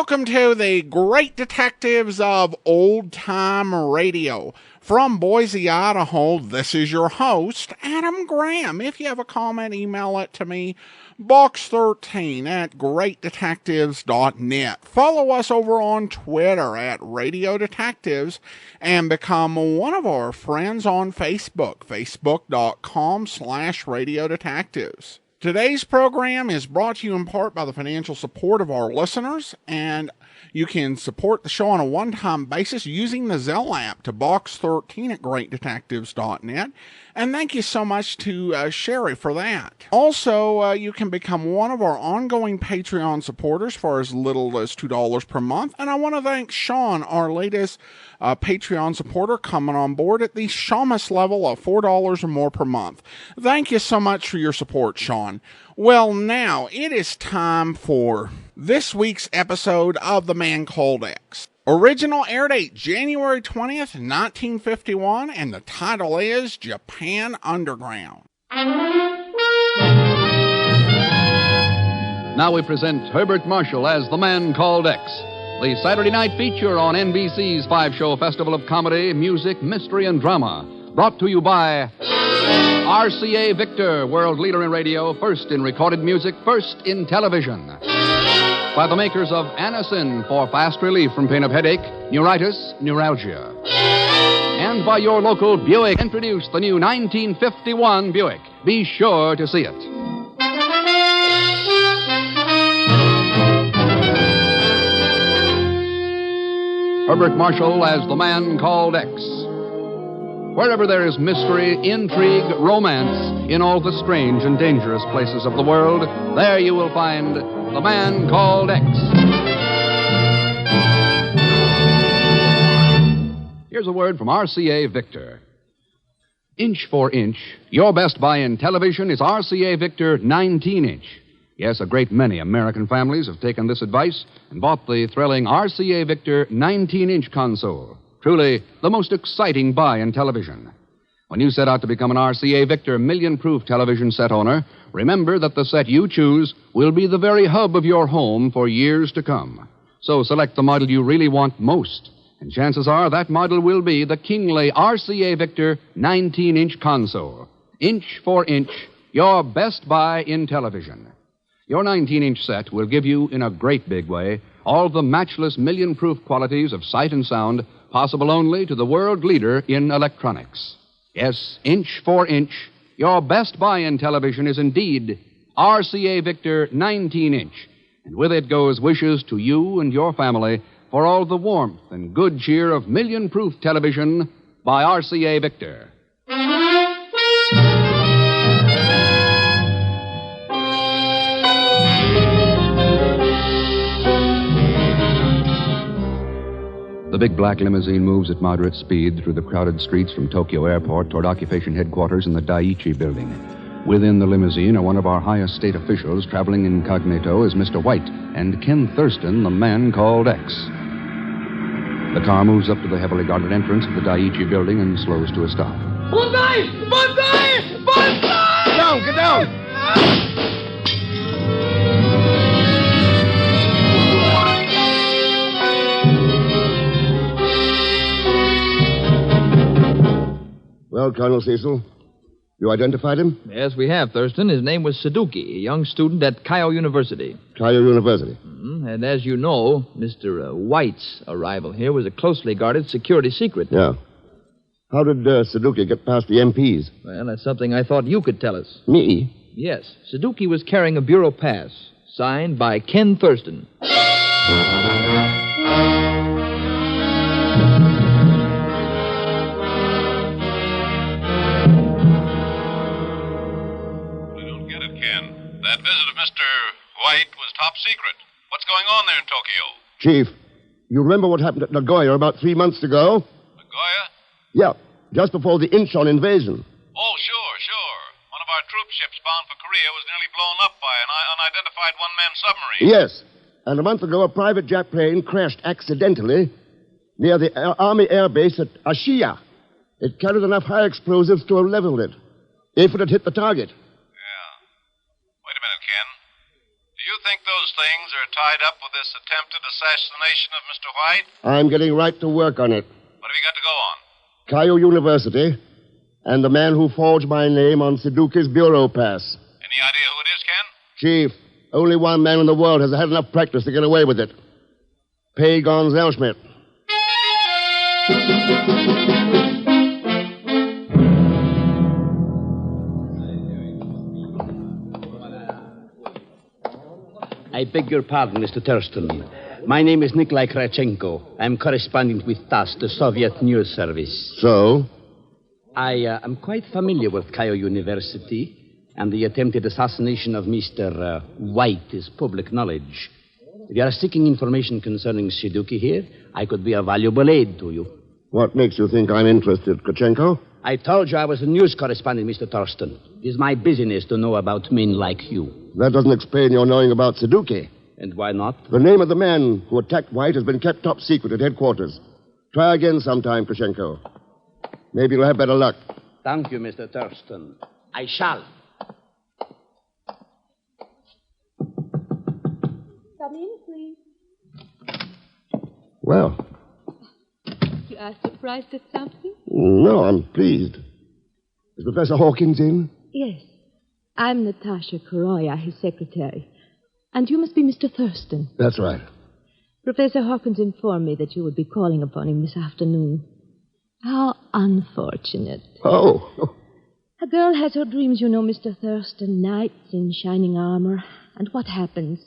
Welcome to the Great Detectives of Old Time Radio. From Boise, Idaho, this is your host, Adam Graham. If you have a comment, email it to me, box13@greatdetectives.net. Follow us over on Twitter at Radio Detectives and become one of our friends on Facebook, facebook.com/Radio Detectives. Today's program is brought to you in part by the financial support of our listeners, and you can support the show on a one-time basis using the Zelle app to box13@greatdetectives.net. And thank you so much to Sherry for that. Also, you can become one of our ongoing Patreon supporters for as little as $2 per month. And I want to thank Sean, our latest Patreon supporter, coming on board at the Shamus level of $4 or more per month. Thank you so much for your support, Sean. Well, now it is time for this week's episode of The Man Called X. Original air date January 20th, 1951, and the title is Japan Underground. Now we present Herbert Marshall as The Man Called X, the Saturday night feature on NBC's five-show festival of comedy, music, mystery, and drama. Brought to you by RCA Victor, world leader in radio, first in recorded music, first in television. By the makers of Anacin for fast relief from pain of headache, neuritis, neuralgia. And by your local Buick. Introduce the new 1951 Buick. Be sure to see it. Herbert Marshall as The Man Called X. Wherever there is mystery, intrigue, romance, in all the strange and dangerous places of the world, there you will find The Man Called X. Here's a word from RCA Victor. Inch for inch, your best buy in television is RCA Victor 19-inch. Yes, a great many American families have taken this advice and bought the thrilling RCA Victor 19-inch console. Truly, the most exciting buy in television. When you set out to become an RCA Victor million-proof television set owner, remember that the set you choose will be the very hub of your home for years to come. So select the model you really want most, and chances are that model will be the Kingley RCA Victor 19-inch console. Inch for inch, your best buy in television. Your 19-inch set will give you, in a great big way, all the matchless million-proof qualities of sight and sound possible only to the world leader in electronics. Yes, inch for inch, your best buy in television is indeed RCA Victor 19-inch. And with it goes wishes to you and your family for all the warmth and good cheer of million-proof television by RCA Victor. The big black limousine moves at moderate speed through the crowded streets from Tokyo Airport toward occupation headquarters in the Daiichi building. Within the limousine are one of our highest state officials. Traveling incognito is Mr. White and Ken Thurston, the Man Called X. The car moves up to the heavily guarded entrance of the Daiichi building and slows to a stop. Bonsai! Bonsai! Bonsai! Get down! Get down! Well, Colonel Cecil, you identified him? Yes, we have, Thurston. His name was Suzuki, a young student at Keio University. Keio University. And as you know, Mr. White's arrival here was a closely guarded security secret. Yeah. How did Suzuki get past the MPs? Well, that's something I thought you could tell us. Me? Yes. Suzuki was carrying a bureau pass, signed by Ken Thurston. That visit of Mr. White was top secret. What's going on there in Tokyo? Chief, you remember what happened at Nagoya about 3 months ago? Nagoya? Yeah, just before the Incheon invasion. Oh, sure. One of our troop ships bound for Korea was nearly blown up by an unidentified one-man submarine. Yes, and a month ago a private jet plane crashed accidentally near the Army Air Base at Ashiya. It carried enough high explosives to have leveled it, if it had hit the target. Wait a minute, Ken. Do you think those those things are tied up with this attempted assassination of Mr. White? I'm getting right to work on it. What have you got to go on? Cairo University and the man who forged my name on Suzuki's bureau pass. Any idea who it is, Ken? Chief, only one man in the world has had enough practice to get away with it. Pay Gonzalschmidt. I beg your pardon, Mr. Thurston. My name is Nikolai Krachenko. I'm correspondent with TASS, the Soviet News Service. So? I am quite familiar with Cairo University, and the attempted assassination of Mr. White is public knowledge. If you are seeking information concerning Suzuki here, I could be a valuable aid to you. What makes you think I'm interested, Krachenko? I told you I was a news correspondent, Mr. Thurston. It is my business to know about men like you. That doesn't explain your knowing about Suzuki. And why not? The name of the man who attacked White has been kept top secret at headquarters. Try again sometime, Krachenko. Maybe you'll have better luck. Thank you, Mr. Thurston. I shall. Come in, please. Well, You are surprised at something? no, I'm pleased. Is Professor Hawkins in? Yes. I'm Natasha Koroya, his secretary. And you must be Mr. Thurston. That's right. Professor Hawkins informed me that you would be calling upon him this afternoon. How unfortunate. Oh. A girl has her dreams, you know, Mr. Thurston. Knights in shining armor. And what happens?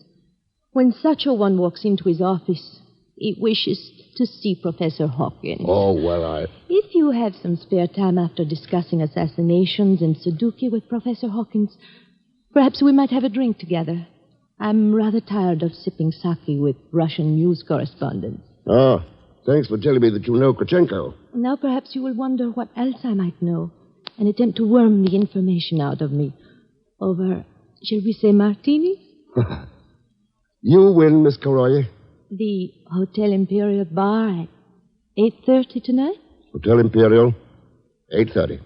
When such a one walks into his office, he wishes to see Professor Hawkins. Oh, well, If you have some spare time after discussing assassinations and Suzuki with Professor Hawkins, perhaps we might have a drink together. I'm rather tired of sipping sake with Russian news correspondents. Oh, thanks for telling me that you know Krachenko. Now perhaps you will wonder what else I might know and attempt to worm the information out of me. Over, shall we say, martini? You win, Miss Koroye. The Hotel Imperial Bar at 8:30 tonight? Hotel Imperial, 8:30.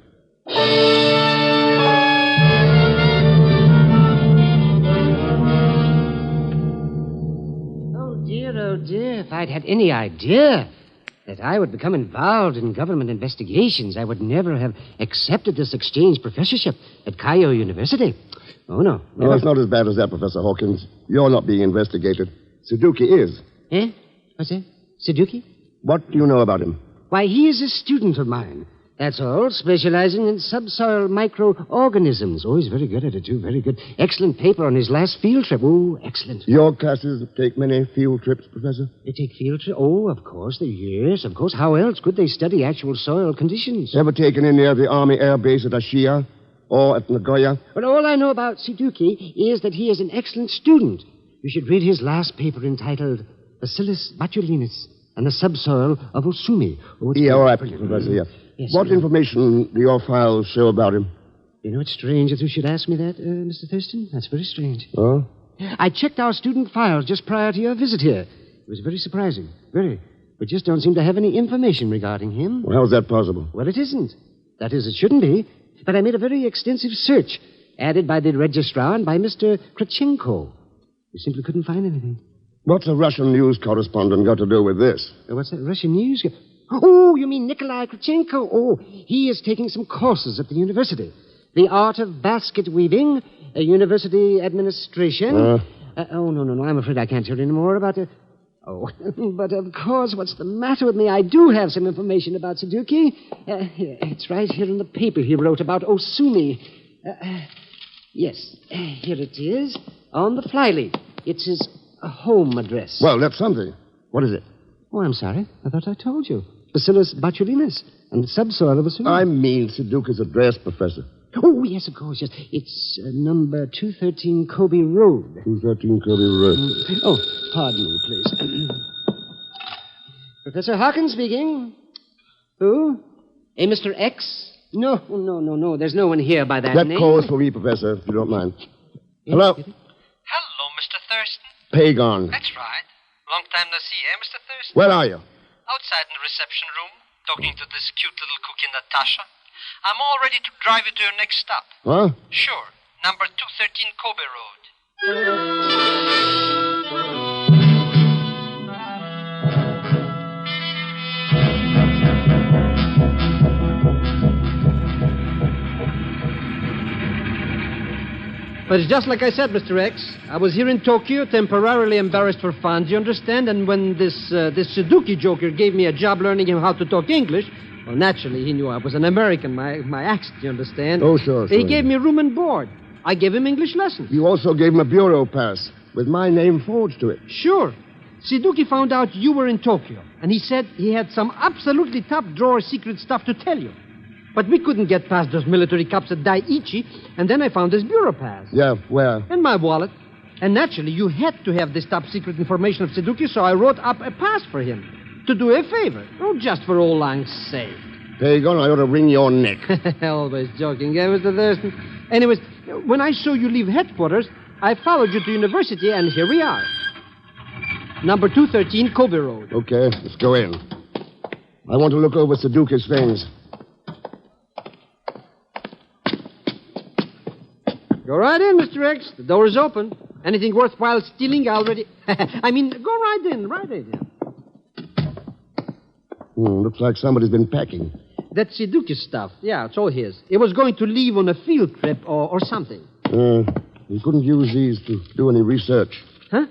Oh, dear, if I'd had any idea that I would become involved in government investigations, I would never have accepted this exchange professorship at Cairo University. Oh, no. No, it's not as bad as that, Professor Hawkins. You're not being investigated. Suzuki is. Eh? What's that? Suzuki? What do you know about him? Why, he is a student of mine. That's all, specializing in subsoil microorganisms. Oh, he's very good at it, too. Very good. Excellent paper on his last field trip. Oh, excellent. Your classes take many field trips, Professor? They take field trips? Oh, of course. Yes, of course. How else could they study actual soil conditions? Ever taken in near the Army Air Base at Ashia or at Nagoya? Well, all I know about Suzuki is that he is an excellent student. You should read his last paper entitled Bacillus botulinus and the Subsoil of Osumi. Oh, Yeah, all right, Professor, yes. Yes, What information do your files show about him? You know, it's strange that you should ask me that, Mr. Thurston. That's very strange. Oh? I checked our student files just prior to your visit here. It was very surprising. Very. We just don't seem to have any information regarding him. Well, how is that possible? Well, it isn't. That is, it shouldn't be. But I made a very extensive search, added by the registrar and by Mr. Krachenko. We simply couldn't find anything. What's a Russian news correspondent got to do with this? What's that, Russian news? Oh, you mean Nikolai Krachenko? Oh, he is taking some courses at the university. The art of basket weaving, university administration. No. I'm afraid I can't tell you any more about it. Oh, but of course, what's the matter with me? I do have some information about Suzuki. Here, it's right here in the paper he wrote about Osumi. Yes, here it is, on the flyleaf. It's his home address. Well, that's something. What is it? Oh, I'm sorry. I thought I told you. Bacillus botulinus and the subsoil of Osumi. I mean Suzuki's address, Professor. Oh, yes, of course, yes. It's number 213 Kobe Road. 213 Kirby Road. Oh, pardon me, please. Professor Hawkins speaking. Who? A Mr. X? No. There's no one here by that That name. call is for me, Professor, if you don't mind. Hello? Hello, Mr. Thurston. Pagon. That's right. Long time no see, eh, Mr. Thurston? Where are you? Outside in the reception room, talking to this cute little cookie, Natasha. I'm all ready to drive you to your next stop. Huh? Sure. Number 213 Kobe Road. But it's just like I said, Mr. X. I was here in Tokyo, temporarily embarrassed for fun, do you understand? And when this Suzuki joker gave me a job learning him how to talk English, well, naturally, he knew I was an American, my accent, you understand? Oh, sure. He gave me room and board. I gave him English lessons. You also gave him a bureau pass with my name forged to it. Sure. Suzuki found out you were in Tokyo, and he said he had some absolutely top-drawer secret stuff to tell you. But we couldn't get past those military cops at Daiichi, and then I found his bureau pass. Yeah, where? In my wallet. And naturally, you had to have this top-secret information of Suzuki, so I wrote up a pass for him. To do a favor. Oh, just for old lang's sake. Pagan, I ought to wring your neck. Always joking, yeah, Mr. Thurston. Anyways, when I saw you leave headquarters, I followed you to university, and here we are. Number 213, Kobe Road. Okay, let's go in. I want to look over Suzuki's things. Go right in, Mr. X. The door is open. Anything worthwhile stealing, I already... go right in, right in. Looks like somebody's been packing. That's Suzuki stuff. Yeah, it's all his. He was going to leave on a field trip or something. He couldn't use these to do any research. Huh?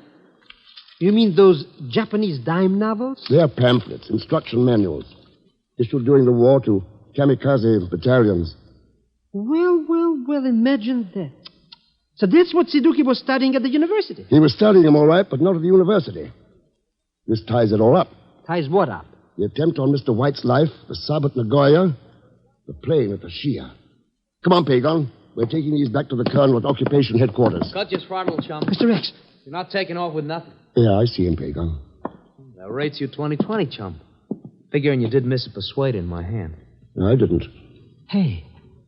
You mean those Japanese dime novels? They're pamphlets, instruction manuals, issued during the war to Kamikaze battalions. Well, imagine that. So that's what Suzuki was studying at the university? He was studying them all right, but not at the university. This ties it all up. Ties what up? The attempt on Mr. White's life, the sub at Nagoya, the plane at Ashia. Come on, Pagan. We're taking these back to the colonel at occupation headquarters. Cut your throttle, chum. Mr. X. You're not taking off with nothing. Yeah, I see him, Pagan. That rates you 20-20, chum. Figuring you did miss a persuade in my hand. I didn't. Hey,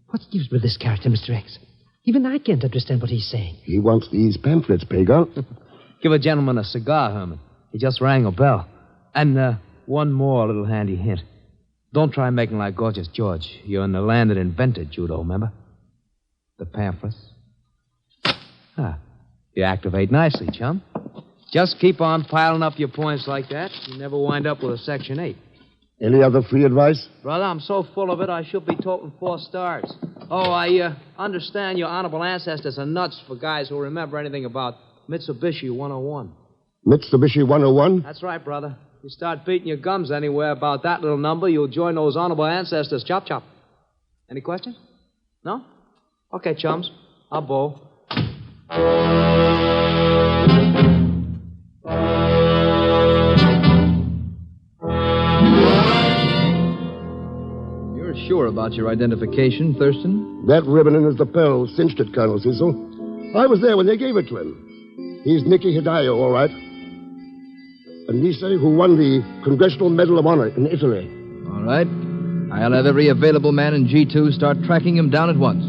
what's the use with this character, Mr. X? Even I can't understand what he's saying. He wants these pamphlets, Pagan. Give a gentleman a cigar, Herman. He just rang a bell. And, one more little handy hint. Don't try making like Gorgeous George. You're in the land that invented judo, remember? The pamphlets. You activate nicely, chum. Just keep on piling up your points like that. You never wind up with a Section 8. Any other free advice? Brother, I'm so full of it, I should be toting 4 stars. Oh, I understand your honorable ancestors are nuts for guys who remember anything about Mitsubishi 101. Mitsubishi 101? That's right, brother. You start beating your gums anywhere about that little number, you'll join those honorable ancestors. Chop, chop. Any questions? No? Okay, chums. I'll bow. You're sure about your identification, Thurston? That ribbon in his lapel cinched it, Colonel Cecil. I was there when they gave it to him. He's Nicky Hidayo, all right. A Nisei who won the Congressional Medal of Honor in Italy. All right. I'll have every available man in G2 start tracking him down at once.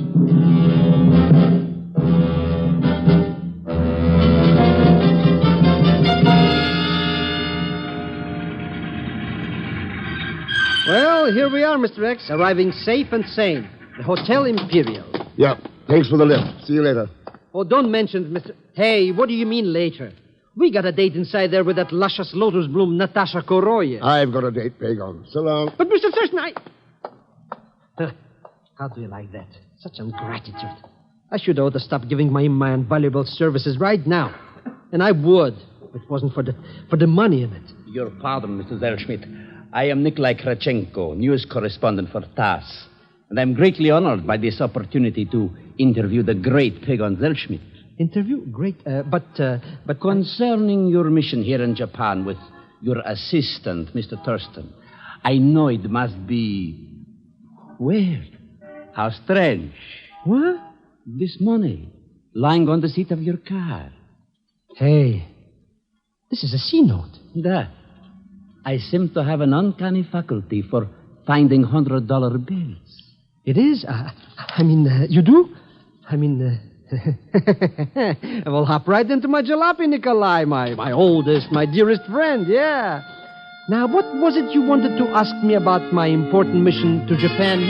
Well, here we are, Mr. X, arriving safe and sane. The Hotel Imperial. Yeah, thanks for the lift. See you later. Oh, don't mention Mr... Hey, what do you mean later? We got a date inside there with that luscious lotus bloom Natasha Koroye. I've got a date, Pagan. So long. But, Mr. Thurston, How do you like that? Such ingratitude. I should ought to stop giving my man valuable services right now. And I would, if it wasn't for the money in it. Your pardon, Mr. Zellschmidt. I am Nikolai Krachenko, news correspondent for TASS. And I'm greatly honored by this opportunity to interview the great Pagan Zellschmidt. Interview? Great, but... Concerning your mission here in Japan with your assistant, Mr. Thurston, I know it must be... weird. How strange. What? This money, lying on the seat of your car. Hey, this is a C-note. That. I seem to have an uncanny faculty for finding $100 bills. It is? You do? We'll hop right into my jalopy, Nikolai, my oldest, my dearest friend, yeah. Now, what was it you wanted to ask me about my important mission to Japan?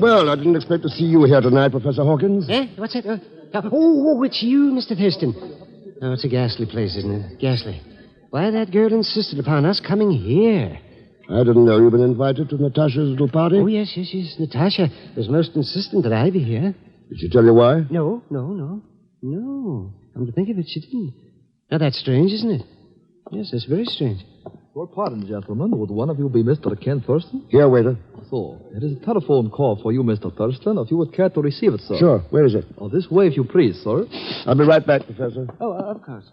Well, I didn't expect to see you here tonight, Professor Hawkins. Eh? What's that? Oh, it's you, Mr. Thurston. Oh, it's a ghastly place, isn't it? Ghastly. why that girl insisted upon us coming here. I didn't know you'd been invited to Natasha's little party. Oh, yes. Natasha was most insistent that I be here. Did she tell you why? No. Come to think of it, she didn't. Now, that's strange, isn't it? Yes, that's very strange. Your pardon, gentlemen. Would one of you be Mr. Ken Thurston? Here, waiter. So, it is a telephone call for you, Mr. Thurston, if you would care to receive it, sir. Sure. Where is it? Oh, this way, if you please, sir. I'll be right back, Professor. Oh, of course.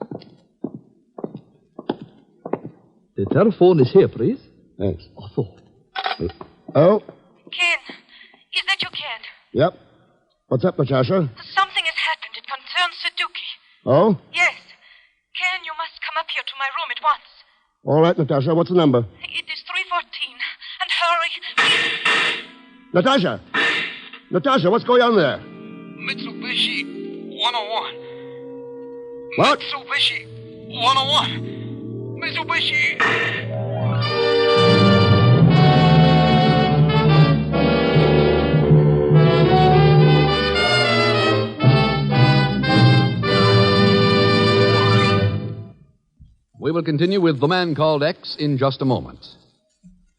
The telephone is here, please. Thanks. Oh, so. Oh? Ken, is that you, Ken? Yep. What's up, Natasha? Something has happened. It concerns Suzuki. Oh? Yes. Ken, you must come up here to my room at once. All right, Natasha. What's the number? It is 314. And hurry. Natasha! Natasha, what's going on there? Mitsubishi 101. What? Mitsubishi 101. Mitsubishi. We will continue with The Man Called X in just a moment.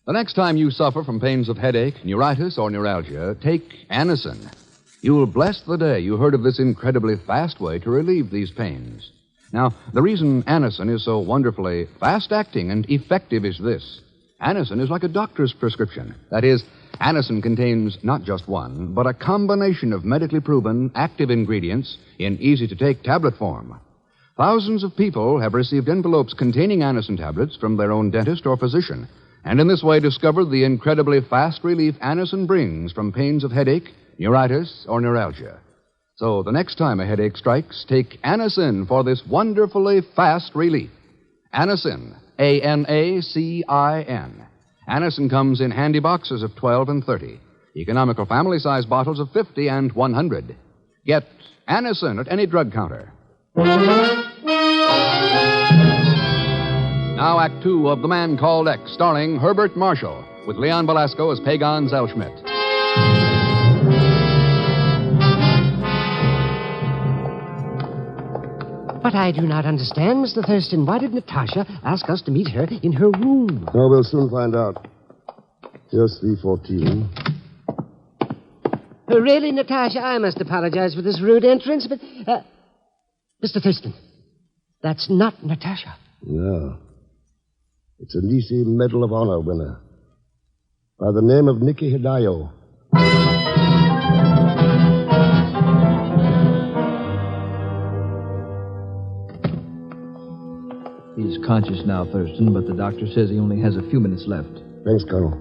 The next time you suffer from pains of headache, neuritis, or neuralgia, take Anacin. You'll bless the day you heard of this incredibly fast way to relieve these pains. Now, the reason Anacin is so wonderfully fast-acting and effective is this. Anacin is like a doctor's prescription. That is, Anacin contains not just one, but a combination of medically proven active ingredients in easy-to-take tablet form. Thousands of people have received envelopes containing Anacin tablets from their own dentist or physician, and in this way discovered the incredibly fast relief Anacin brings from pains of headache, neuritis, or neuralgia. So the next time a headache strikes, take Anacin for this wonderfully fast relief. Anacin, A-N-A-C-I-N. Anacin comes in handy boxes of 12 and 30, economical family-size bottles of 50 and 100. Get Anacin at any drug counter. Now, Act Two of The Man Called X, starring Herbert Marshall, with Leon Velasco as Pagan Zellschmidt. But I do not understand, Mr. Thurston. Why did Natasha ask us to meet her in her room? Oh, we'll soon find out. Here's 314. Really, Natasha, I must apologize for this rude entrance, but... Mr. Thurston, that's not Natasha. No. It's a Nisi Medal of Honor winner. By the name of Nikki Hidayo. He's conscious now, Thurston, but the doctor says he only has a few minutes left. Thanks, Colonel.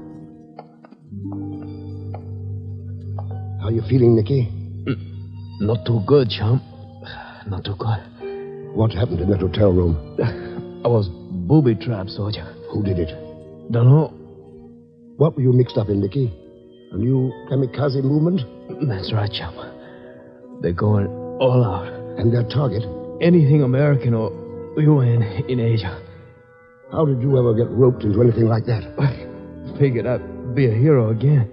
How are you feeling, Nikki? Not too good, chum. Not too good. What happened in that hotel room? I was booby-trapped, soldier. Who did it? Dunno. What were you mixed up in, Nikki? A new Kamikaze movement? That's right, chum. They're going all out. And their target? Anything American or UN in Asia. How did you ever get roped into anything like that? I figured I'd be a hero again.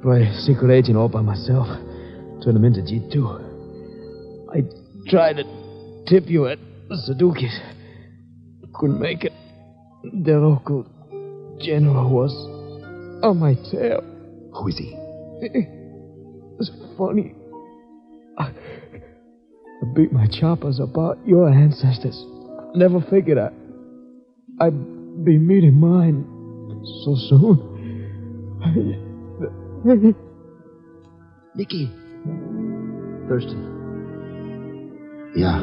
Play a secret agent all by myself. Turn them into G2. I tried to tip you at the Suzuki's. Couldn't make it. The local general was on my tail. Who is he? It's funny. I beat my choppers about your ancestors. Never figured I'd be meeting mine so soon. Nicky. Thurston. Yeah.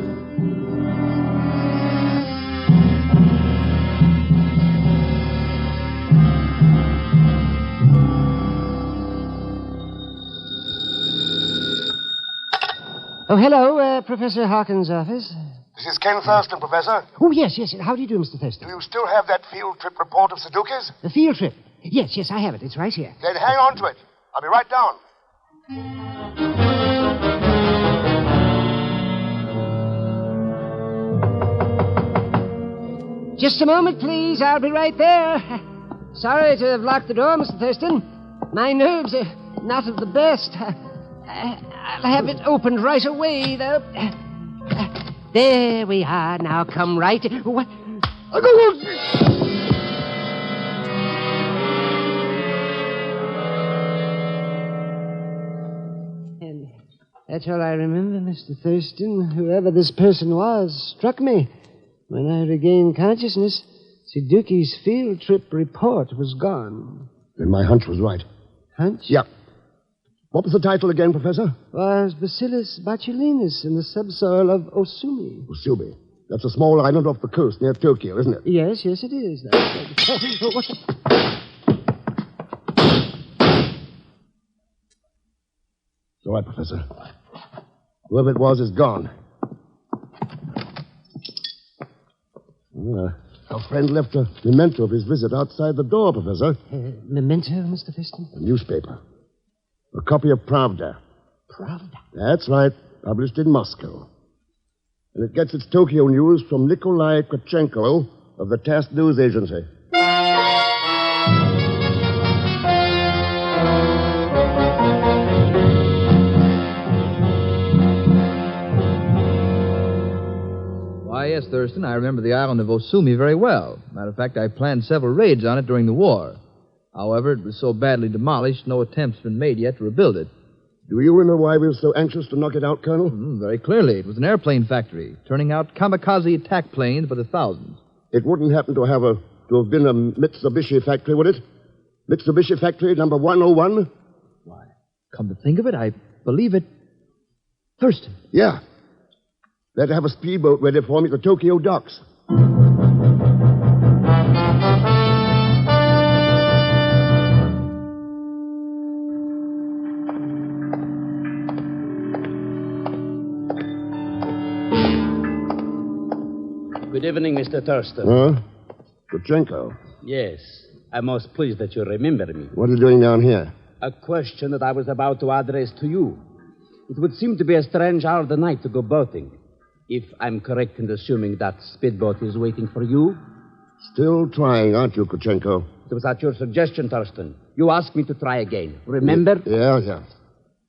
Oh, hello, Professor Hawkins' office. This is Ken Thurston, Professor. Oh, yes. How do you do, Mr. Thurston? Do you still have that field trip report of Suzuki's? The field trip? Yes, I have it. It's right here. Then hang on to it. I'll be right down. Just a moment, please. I'll be right there. Sorry to have locked the door, Mr. Thurston. My nerves are not of the best. I'll have it opened right away, though. There we are. Now come right... What? And that's all I remember, Mr. Thurston. Whoever this person was struck me. When I regained consciousness, Suzuki's field trip report was gone. Then my hunch was right. Hunch? Yeah. What was the title again, Professor? Was Bacillus botulinus in the subsoil of Osumi. Usumi. That's a small island off the coast near Tokyo, isn't it? Yes, it is. What's the... It's all right, Professor. Whoever it was is gone. Our friend left a memento of his visit outside the door, Professor. Memento, Mr. Thurston? A newspaper. A copy of Pravda. Pravda? That's right. Published in Moscow. And it gets its Tokyo news from Nikolai Krachenko of the TASS News Agency. Why, yes, Thurston, I remember the island of Osumi very well. Matter of fact, I planned several raids on it during the war. However, it was so badly demolished, no attempt's been made yet to rebuild it. Do you remember why we were so anxious to knock it out, Colonel? Very clearly. It was an airplane factory, turning out kamikaze attack planes by the thousands. It wouldn't happen to have been a Mitsubishi factory, would it? Mitsubishi factory number 101? Why, come to think of it, I believe it... Thurston. Yeah. They'd have a speedboat ready for me at the Tokyo docks. Good evening, Mr. Thurston. Huh? Krachenko. Yes. I'm most pleased that you remember me. What are you doing down here? A question that I was about to address to you. It would seem to be a strange hour of the night to go boating. If I'm correct in assuming that speedboat is waiting for you. Still trying, aren't you, Krachenko? It was at your suggestion, Thurston. You asked me to try again. Remember? Yeah.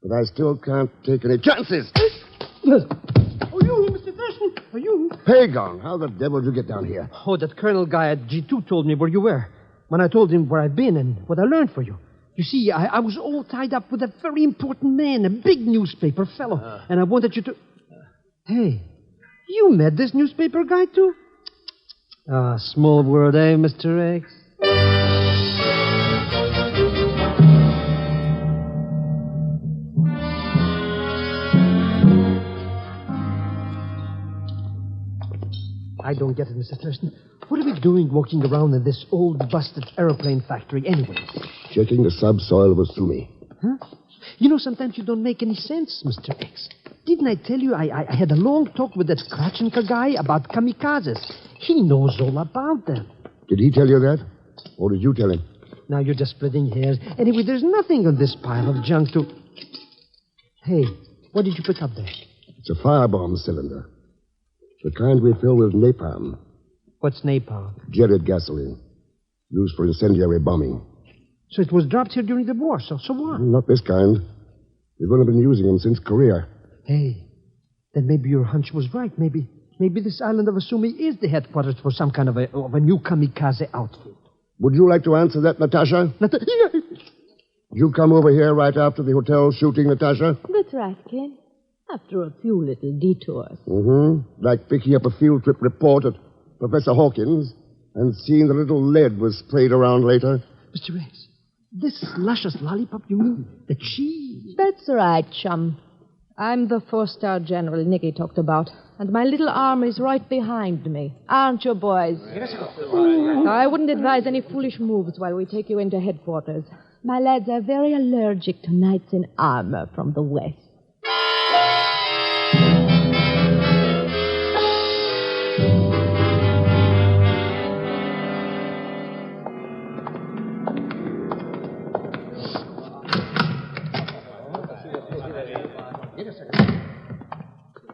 But I still can't take any chances. Oh, you, Mr. Thurston? Are you? Pagon, how the devil did you get down here? Oh, that colonel guy at G2 told me where you were. When I told him where I've been and what I learned for you. You see, I was all tied up with a very important man, a big newspaper fellow. And I wanted you to... Hey, you met this newspaper guy, too? Ah, small world, eh, Mr. X? I don't get it, Mr. Thurston. What are we doing walking around in this old, busted aeroplane factory anyway? Checking the subsoil of Osumi. Huh? You know, sometimes you don't make any sense, Mr. X. Didn't I tell you I had a long talk with that Krachenko guy about kamikazes? He knows all about them. Did he tell you that? Or did you tell him? Now you're just splitting hairs. Anyway, there's nothing on this pile of junk to... Hey, what did you put up there? It's a firebomb cylinder. The kind we fill with napalm. What's napalm? Jetted gasoline. Used for incendiary bombing. So it was dropped here during the war, so what? Not this kind. We've only been using them since Korea. Hey, then maybe your hunch was right. Maybe this island of Asumi is the headquarters for some kind of a new kamikaze outfit. Would you like to answer that, Natasha? You come over here right after the hotel shooting, Natasha? That's right, Ken. After a few little detours. Mm-hmm. Like picking up a field trip report at Professor Hawkins and seeing the little lead was sprayed around later. Mr. X, this luscious lollipop, you mean? The cheese? That's right, chum. I'm the four-star general Nicky talked about, and my little army's right behind me. Aren't you, boys? Yes, I wouldn't advise any foolish moves while we take you into headquarters. My lads are very allergic to knights in armor from the west.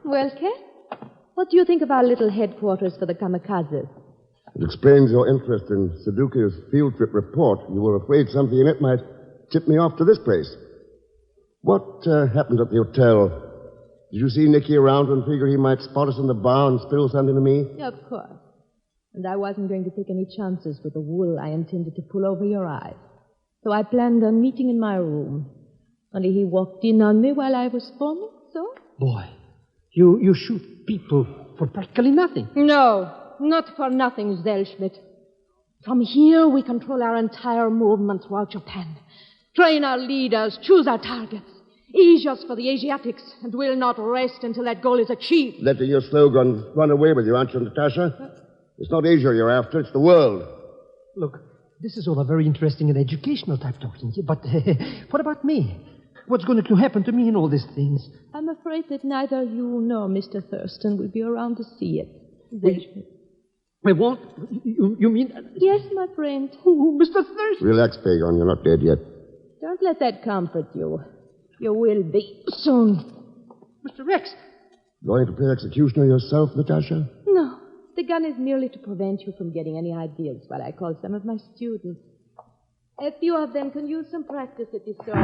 Well, Ken, what do you think of our little headquarters for the kamikazes? It explains your interest in Suzuki's field trip report. You were afraid something in it might tip me off to this place. What happened at the hotel? Did you see Nicky around and figure he might spot us in the bar and spill something to me? Of course. And I wasn't going to take any chances with the wool I intended to pull over your eyes. So I planned on meeting in my room. Only he walked in on me while I was forming, so? Boy, you shoot people for practically nothing. No, not for nothing, Zellschmidt. From here, we control our entire movement throughout Japan. Train our leaders, choose our targets. Ease us for the Asiatics, and we'll not rest until that goal is achieved. Letting your slogan run away with you, aren't you, Natasha? It's not Asia you're after, it's the world. Look, this is all a very interesting and educational type talking, but what about me? What's going to happen to me in all these things? I'm afraid that neither you nor Mr. Thurston will be around to see it. Zellschmidt. I won't? You mean... Yes, my friend. Oh, Mr. Thurston. Relax, Pagon, you're not dead yet. Don't let that comfort you. You will be soon. Mr. Rex. Going to play executioner yourself, Natasha? No. The gun is merely to prevent you from getting any ideas while I call some of my students. A few of them can use some practice at this sort.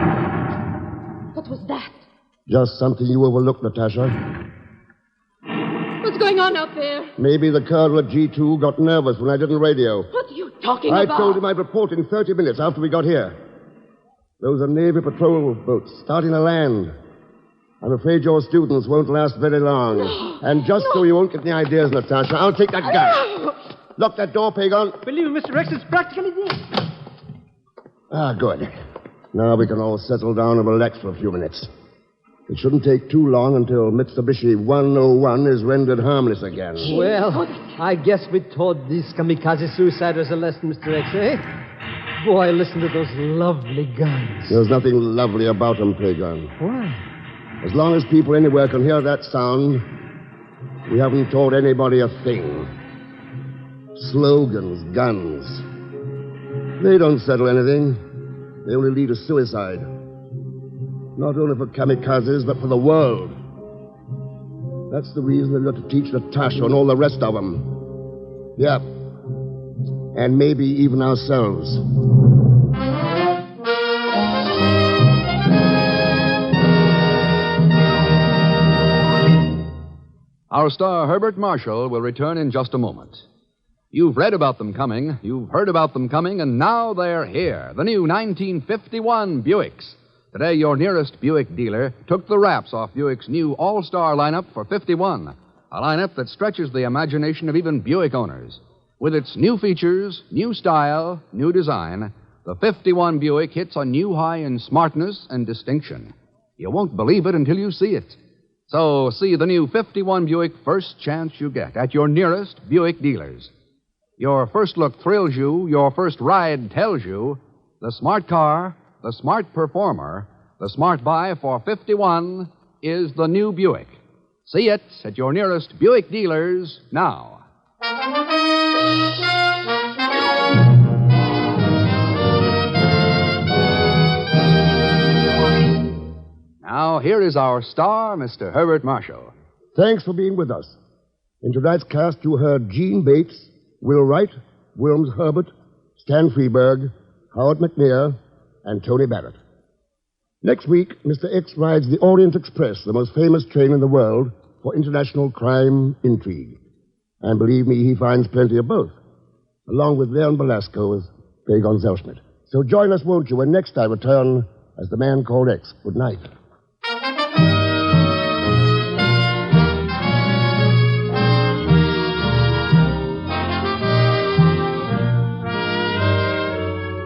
What was that? Just something you overlooked, Natasha. What's going on out there? Maybe the colonel at G2 got nervous when I didn't radio. What are you talking I about? told him I'd report in 30 minutes after we got here. Those are Navy patrol boats starting to land. I'm afraid your students won't last very long. No. And just so you won't get any ideas, Natasha, I'll take that gun. No. Lock that door, Pagon. Believe me, Mr. Rex, it's practically there. Ah, good. Now we can all settle down and relax for a few minutes. It shouldn't take too long until Mitsubishi 101 is rendered harmless again. Well, I guess we taught these kamikaze suiciders a lesson, Mr. X, eh? Boy, listen to those lovely guns. There's nothing lovely about them, Pagon. Why? As long as people anywhere can hear that sound, we haven't taught anybody a thing. Slogans, guns. They don't settle anything. They only lead to suicide. Not only for kamikazes, but for the world. That's the reason they've got to teach Natasha and all the rest of them. Yeah. And maybe even ourselves. Our star, Herbert Marshall, will return in just a moment. You've read about them coming, you've heard about them coming, and now they're here. The new 1951 Buicks. Today, your nearest Buick dealer took the wraps off Buick's new all-star lineup for 51. A lineup that stretches the imagination of even Buick owners. With its new features, new style, new design, the 51 Buick hits a new high in smartness and distinction. You won't believe it until you see it. So, see the new 51 Buick first chance you get at your nearest Buick dealers. Your first look thrills you, your first ride tells you, the smart car, the smart performer, the smart buy for 51 is the new Buick. See it at your nearest Buick dealers now. Now, here is our star, Mr. Herbert Marshall. Thanks for being with us. In tonight's cast, you heard Gene Bates, Will Wright, Wilms Herbert, Stan Freeberg, Howard McNear, and Tony Barrett. Next week, Mr. X rides the Orient Express, the most famous train in the world for international crime intrigue. And believe me, he finds plenty of both, along with Leon Belasco as Pagon Zellschmidt. So join us, won't you, when next I return as the man called X. Good night.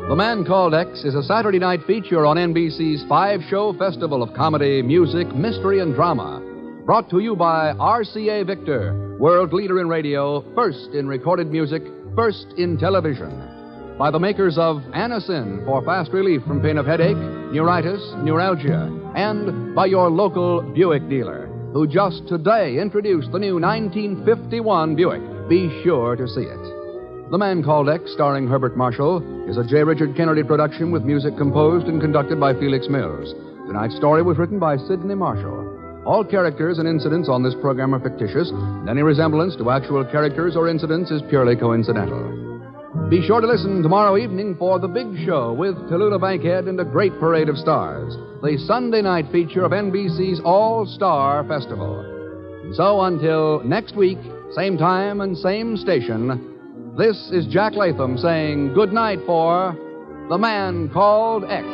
The Man Called X is a Saturday night feature on NBC's 5-show festival of comedy, music, mystery, and drama. Brought to you by RCA Victor, world leader in radio, first in recorded music, first in television. By the makers of Anacin for fast relief from pain of headache, neuritis, neuralgia. And by your local Buick dealer, who just today introduced the new 1951 Buick. Be sure to see it. The Man Called X, starring Herbert Marshall, is a J. Richard Kennedy production with music composed and conducted by Felix Mills. Tonight's story was written by Sidney Marshall. All characters and incidents on this program are fictitious, and any resemblance to actual characters or incidents is purely coincidental. Be sure to listen tomorrow evening for The Big Show with Tallulah Bankhead and a great parade of stars, the Sunday night feature of NBC's All-Star Festival. And so until next week, same time and same station, This is Jack Latham saying good night for The Man Called X.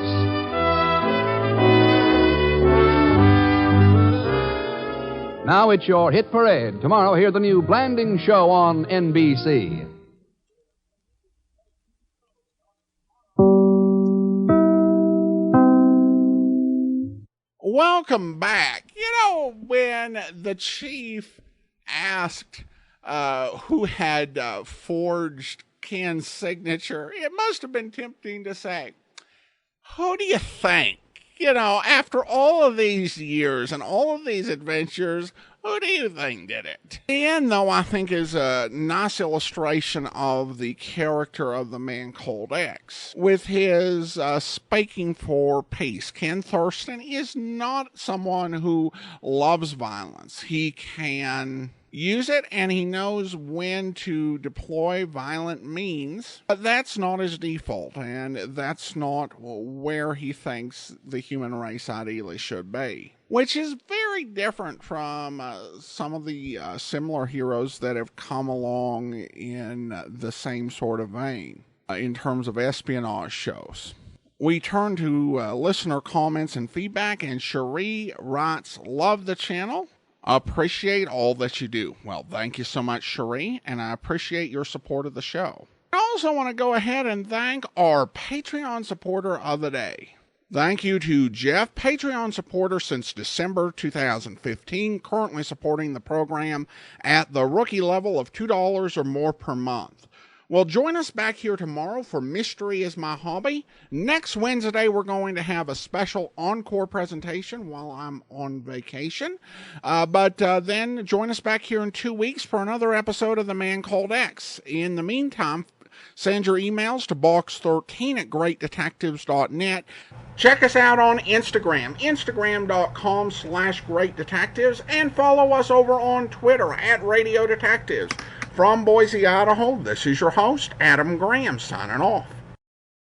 Now it's your hit parade. Tomorrow, hear the new Blanding Show on NBC. Welcome back. You know, when the chief asked who had forged Ken's signature, it must have been tempting to say, who do you think? You know, after all of these years and all of these adventures, who do you think did it? Ken, though, I think is a nice illustration of the character of the man called X. With his speaking for peace, Ken Thurston is not someone who loves violence. He can use it, and he knows when to deploy violent means, but that's not his default, and that's not where he thinks the human race ideally should be. Which is very different from some of the similar heroes that have come along in the same sort of vein in terms of espionage shows. We turn to listener comments and feedback, and Cherie writes, love the channel. Appreciate all that you do. Well, thank you so much, Cherie, and I appreciate your support of the show. I also want to go ahead and thank our Patreon supporter of the day. Thank you to Jeff, Patreon supporter since December 2015, currently supporting the program at the rookie level of $2 or more per month. Well, join us back here tomorrow for Mystery is My Hobby. Next Wednesday, we're going to have a special encore presentation while I'm on vacation. But then join us back here in 2 weeks for another episode of The Man Called X. In the meantime, send your emails to box13@greatdetectives.net. Check us out on Instagram, instagram.com/greatdetectives, and follow us over on Twitter @Radio Detectives. From Boise, Idaho, this is your host, Adam Graham, signing off.